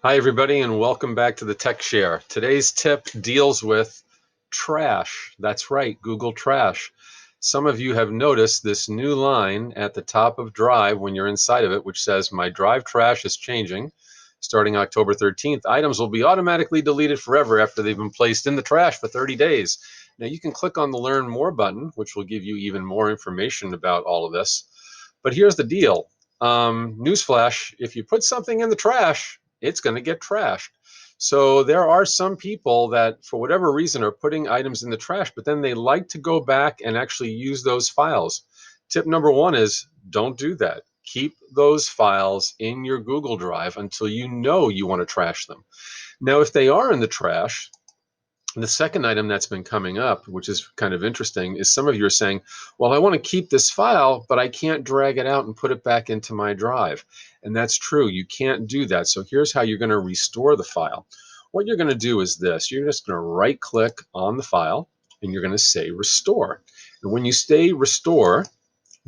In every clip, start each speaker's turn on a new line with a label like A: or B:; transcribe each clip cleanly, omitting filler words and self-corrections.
A: Hi, everybody, and welcome back to the Tech Share. Today's tip deals with trash. That's right, Google Trash. Some of you have noticed this new line at the top of Drive when you're inside of it, which says, "My Drive trash is changing. Starting October 13th, items will be automatically deleted forever after they've been placed in the trash for 30 days." Now, you can click on the Learn More button, which will give you even more information about all of this. But here's the deal. Newsflash, if you put something in the trash, it's going to get trashed. So there are some people that, for whatever reason, are putting items in the trash, but then they like to go back and actually use those files. Tip number one is don't do that. Keep those files in your Google Drive until you know you want to trash them. Now, if they are in the trash, the second item that's been coming up, which is kind of interesting, is some of you are saying, well, I want to keep this file, but I can't drag it out and put it back into my drive. And that's true. You can't do that. So here's how you're going to restore the file. What you're going to do is this. You're just going to right click on the file and you're going to say restore. And when you say restore,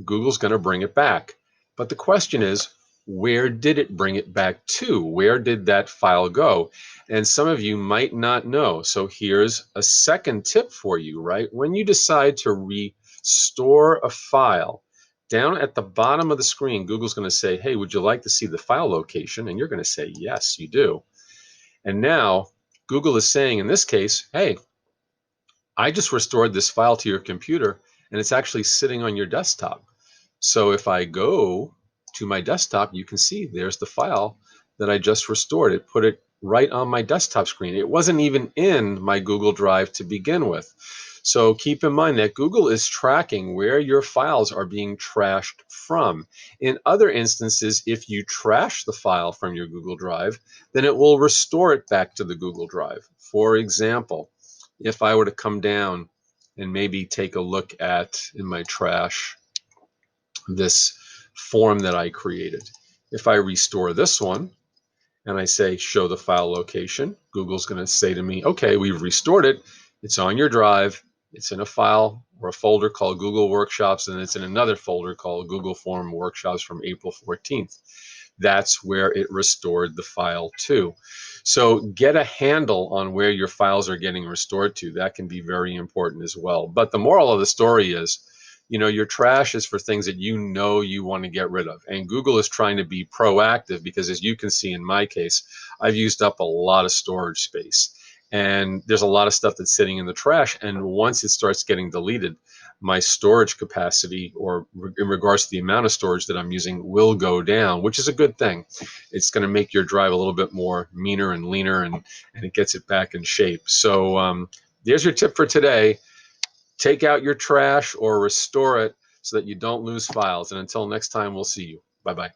A: Google's going to bring it back. But the question is, where did it bring it back to? Where did that file go? And some of you might not know. So here's a second tip for you, right? When you decide to restore a file, down at the bottom of the screen, Google's going to say, hey, would you like to see the file location? And you're going to say, yes, you do. And now Google is saying in this case, hey, I just restored this file to your computer and it's actually sitting on your desktop. So if I go to my desktop, you can see there's the file that I just restored. It put it right on my desktop screen. It wasn't even in my Google Drive to begin with. So keep in mind that Google is tracking where your files are being trashed from. In other instances, if you trash the file from your Google Drive, then it will restore it back to the Google Drive. For example, if I were to come down and maybe take a look at in my trash this form that I created. If I restore this one and I say show the file location, Google's going to say to me, okay, we've restored it. It's on your drive. It's in a file or a folder called Google Workshops, and it's in another folder called Google Form Workshops from April 14th. That's where it restored the file to. So get a handle on where your files are getting restored to. That can be very important as well. But the moral of the story is, your trash is for things that you know you want to get rid of. And Google is trying to be proactive because, as you can see in my case, I've used up a lot of storage space. And there's a lot of stuff that's sitting in the trash. And once it starts getting deleted, my storage capacity, or in regards to the amount of storage that I'm using, will go down, which is a good thing. It's going to make your drive a little bit more meaner and leaner, and it gets it back in shape. So there's your tip for today. Take out your trash or restore it so that you don't lose files. And until next time, we'll see you. Bye-bye.